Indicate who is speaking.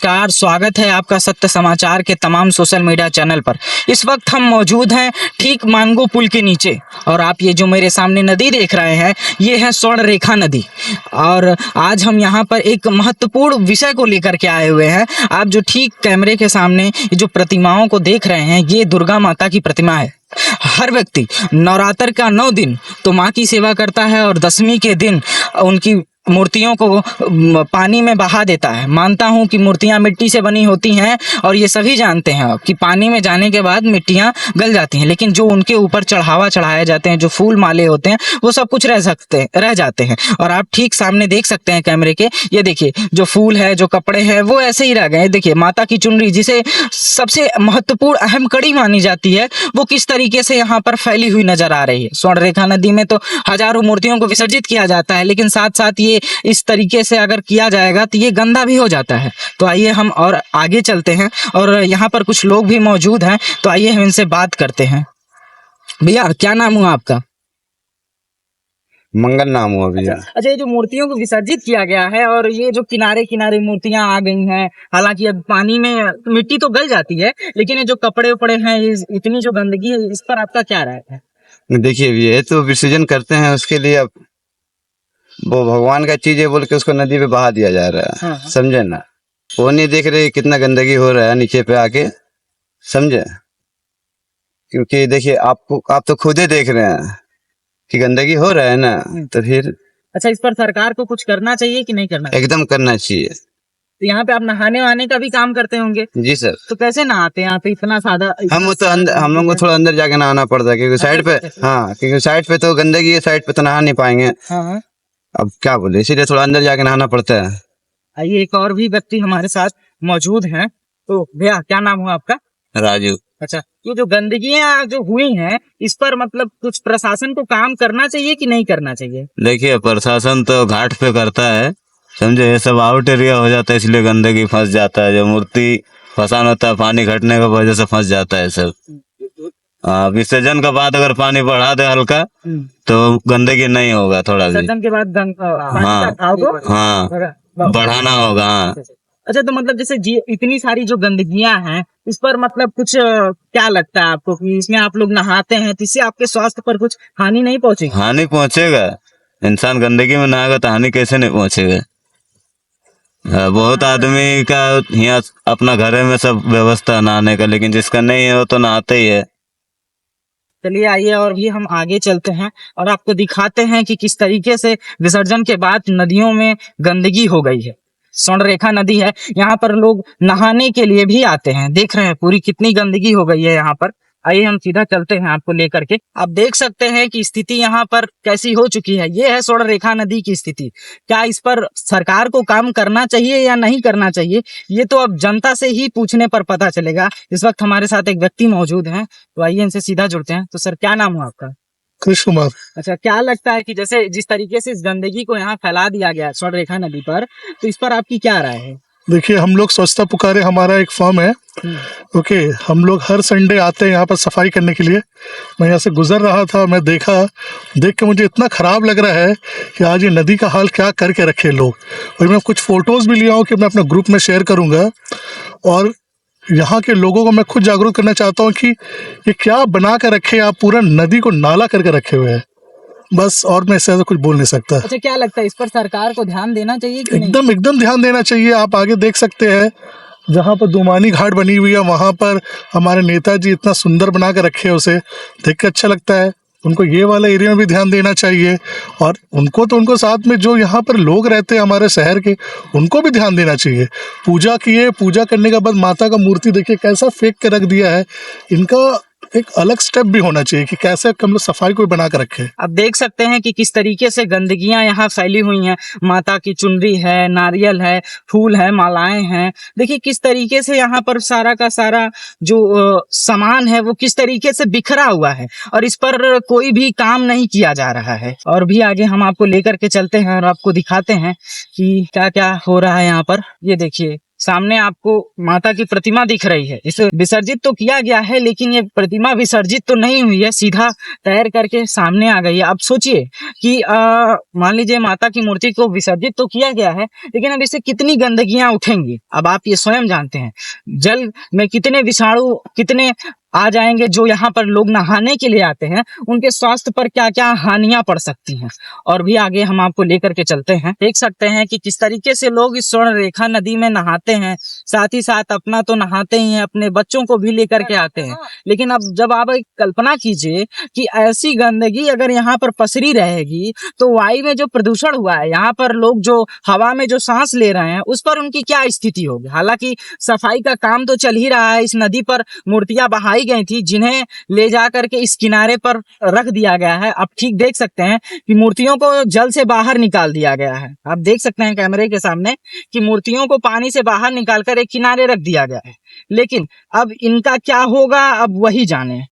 Speaker 1: नमस्कार, स्वागत है आपका सत्य समाचार के तमाम सोशल मीडिया चैनल पर। इस वक्त हम मौजूद हैं ठीक मांगो पुल के नीचे और आप ये जो मेरे सामने नदी देख रहे हैं ये है स्वर्ण रेखा नदी। और आज हम यहाँ पर एक महत्वपूर्ण विषय को लेकर के आए हुए हैं। आप जो ठीक कैमरे के सामने जो प्रतिमाओं को देख रहे हैं ये दुर्गा माता की प्रतिमा है। हर व्यक्ति नवरात्र का 9 दिन तो माँ की सेवा करता है और 10वीं के दिन उनकी मूर्तियों को पानी में बहा देता है। मानता हूँ कि मूर्तियाँ मिट्टी से बनी होती हैं और ये सभी जानते हैं कि पानी में जाने के बाद मिट्टियाँ गल जाती हैं, लेकिन जो उनके ऊपर चढ़ावा चढ़ाए जाते हैं, जो फूल माले होते हैं, वो सब कुछ रह जाते हैं। और आप ठीक सामने देख सकते हैं कैमरे के, ये देखिए जो फूल है, जो कपड़े हैं, वो ऐसे ही रह गए। देखिए माता की चुनरी, जिसे सबसे महत्वपूर्ण अहम कड़ी मानी जाती है, वो किस तरीके से यहाँ पर फैली हुई नजर आ रही है। स्वर्ण रेखा नदी में तो हजारों मूर्तियों को विसर्जित किया जाता है, लेकिन साथ साथ ये इस तरीके से अगर किया जाएगा तो ये गंदा भी हो जाता है। तो आइए हम और आगे चलते हैं और यहाँ पर कुछ लोग भी मौजूद हैं, तो आइए हम इनसे बात करते हैं। भैया क्या नाम हुआ आपका?
Speaker 2: मंगल नाम हुआ भैया।
Speaker 1: अच्छा, ये जो मूर्तियों को विसर्जित किया गया है और ये जो किनारे किनारे मूर्तियां आ गई हैं, हालांकि अब पानी में मिट्टी तो गल जाती है, लेकिन ये जो कपड़े उपड़े हैं, इतनी जो गंदगी है, इस पर आपका क्या राय है?
Speaker 2: देखिए भैया, तो विसर्जन करते हैं, उसके लिए अब वो भगवान का चीज है बोल के उसको नदी पे बहा दिया जा रहा है। समझे ना? वो नहीं देख रहे कितना गंदगी हो रहा है नीचे पे आके, समझे? क्योंकि देखिए आप तो खुद ही देख रहे हैं कि गंदगी हो रहा है ना, तो फिर
Speaker 1: अच्छा, इस पर सरकार को कुछ करना चाहिए कि नहीं करना?
Speaker 2: एकदम करना चाहिए।
Speaker 1: तो यहाँ पे आप नहाने वहाने का भी काम करते होंगे?
Speaker 2: जी सर।
Speaker 1: तो कैसे नहाते हैं यहाँ पे इतना सादा?
Speaker 2: हम लोग को थोड़ा अंदर जाके नहाना पड़ता है, क्योंकि साइड पे, हाँ, क्योंकि साइड पे तो गंदगी है, साइड पे तो नहा नहीं पाएंगे।
Speaker 1: हाँ।
Speaker 2: अब क्या बोले, इसीलिए थोड़ा अंदर जाके नहाना पड़ता है।
Speaker 1: आइए, एक और भी व्यक्ति हमारे साथ मौजूद हैं। तो भैया क्या नाम हुआ आपका?
Speaker 2: राजू।
Speaker 1: अच्छा, ये जो गंदगियां जो हुई हैं, इस पर मतलब कुछ प्रशासन को काम करना चाहिए कि नहीं करना चाहिए?
Speaker 2: देखिए प्रशासन तो घाट पे करता है, समझे? ये सब आउट एरिया हो जाता है, इसलिए गंदगी फंस जाता है। जो मूर्ति फसान होता है, पानी घटने की वजह से फंस जाता है सब। विसर्जन के बाद अगर पानी बढ़ा दे हल्का तो गंदगी नहीं होगा थोड़ा भी।
Speaker 1: विसर्जन के बाद
Speaker 2: हाँ, बढ़ाना होगा। हाँ।
Speaker 1: अच्छा, तो मतलब जैसे इतनी सारी जो गंदगियां हैं, इस पर मतलब कुछ क्या लगता है आपको कि इसमें आप लोग नहाते हैं तो इससे आपके स्वास्थ्य पर कुछ हानि नहीं पहुंचेगी?
Speaker 2: हानि पहुंचेगा। इंसान गंदगी में नहाएगा तो हानि कैसे नहीं पहुंचेगा? बहुत आदमी का यहाँ अपना घरे में सब व्यवस्था नहाने का, लेकिन जिसका नहीं है वो तो नहाते ही है।
Speaker 1: चलिए आइए और भी हम आगे चलते हैं और आपको दिखाते हैं कि किस तरीके से विसर्जन के बाद नदियों में गंदगी हो गई है। स्वर्ण रेखा नदी है, यहाँ पर लोग नहाने के लिए भी आते हैं। देख रहे हैं पूरी कितनी गंदगी हो गई है यहाँ पर। आइए हम सीधा चलते हैं आपको लेकर के। आप देख सकते हैं कि स्थिति यहाँ पर कैसी हो चुकी है। ये है स्वर्ण रेखा नदी की स्थिति। क्या इस पर सरकार को काम करना चाहिए या नहीं करना चाहिए, ये तो अब जनता से ही पूछने पर पता चलेगा। इस वक्त हमारे साथ एक व्यक्ति मौजूद हैं, तो आइए इनसे सीधा जुड़ते हैं। तो सर क्या नाम हुआ आपका?
Speaker 3: कृष्ण कुमार।
Speaker 1: अच्छा, क्या लगता है कि जैसे जिस तरीके से इस गंदगी को यहाँ फैला दिया गया स्वर्ण रेखा नदी पर, तो इस पर आपकी क्या राय है?
Speaker 3: देखिए, हम लोग स्वच्छता पुकारे हमारा एक फर्म है। ओके, हम लोग हर संडे आते हैं यहाँ पर सफाई करने के लिए। मैं यहाँ से गुजर रहा था, मैं देख के मुझे इतना ख़राब लग रहा है कि आज ये नदी का हाल क्या करके रखे लोग। और मैं कुछ फ़ोटोज़ भी लिया हूँ कि मैं अपने ग्रुप में शेयर करूँगा। और यहाँ के लोगों को मैं खुद जागरूक करना चाहता हूँ कि ये क्या बना कर रखे, आप पूरा नदी को नाला करके रखे हुए हैं। बस, और मैं इससे कुछ बोल नहीं सकता।
Speaker 1: अच्छा, क्या लगता है इस पर सरकार को ध्यान देना चाहिए कि नहीं?
Speaker 3: एकदम ध्यान देना चाहिए। आप आगे देख सकते हैं जहाँ पर दुमानी घाट बनी हुई है, वहाँ पर हमारे नेताजी इतना सुंदर बना कर रखे हैं, उसे देख के अच्छा लगता है। उनको ये वाला एरिया में भी ध्यान देना चाहिए, और उनको साथ में जो यहाँ पर लोग रहते हैं हमारे शहर के, उनको भी ध्यान देना चाहिए। पूजा करने के बाद माता का मूर्ति देखिए कैसा फेंक के रख दिया है। इनका एक अलग स्टेप भी होना चाहिए कि कैसे हम लोग सफाई को बना कर रखें।
Speaker 1: आप देख सकते हैं कि किस तरीके से गंदगियां यहाँ फैली हुई हैं। माता की चुनरी है, नारियल है, फूल है, मालाएं हैं। देखिए किस तरीके से यहाँ पर सारा का सारा जो सामान है वो किस तरीके से बिखरा हुआ है, और इस पर कोई भी काम नहीं किया जा रहा है। और भी आगे हम आपको लेकर के चलते हैं और आपको दिखाते हैं कि क्या क्या हो रहा है यहाँ पर। ये देखिए सामने आपको माता की प्रतिमा दिख रही है। इसे विसर्जित तो किया गया है, लेकिन ये प्रतिमा विसर्जित तो नहीं हुई है, सीधा तैर करके सामने आ गई है। अब सोचिए कि मान लीजिए माता की मूर्ति को विसर्जित तो किया गया है, लेकिन अब इससे कितनी गंदगियां उठेंगी, अब आप ये स्वयं जानते हैं। जल में कितने विषाणु, कितने आ जाएंगे जो यहाँ पर लोग नहाने के लिए आते हैं, उनके स्वास्थ्य पर क्या क्या हानियां पड़ सकती हैं। और भी आगे हम आपको लेकर के चलते हैं। देख सकते हैं कि किस तरीके से लोग इस स्वर्ण रेखा नदी में नहाते हैं, साथ ही साथ अपना तो नहाते ही हैं, अपने बच्चों को भी लेकर के आते हैं। लेकिन अब जब आप एक कल्पना कीजिए कि ऐसी गंदगी अगर यहाँ पर पसरी रहेगी तो वायु में जो प्रदूषण हुआ है, यहाँ पर लोग जो हवा में जो सांस ले रहे हैं, उस पर उनकी क्या स्थिति होगी। हालांकि सफाई का काम तो चल ही रहा है। इस नदी पर मूर्तियां बहाई गई थी, जिन्हें ले जा करके इस किनारे पर रख दिया गया है। आप ठीक देख सकते हैं कि मूर्तियों को जल से बाहर निकाल दिया गया है। आप देख सकते हैं कैमरे के सामने कि मूर्तियों को पानी से बाहर निकालकर एक किनारे रख दिया गया है। लेकिन अब इनका क्या होगा, अब वही जाने।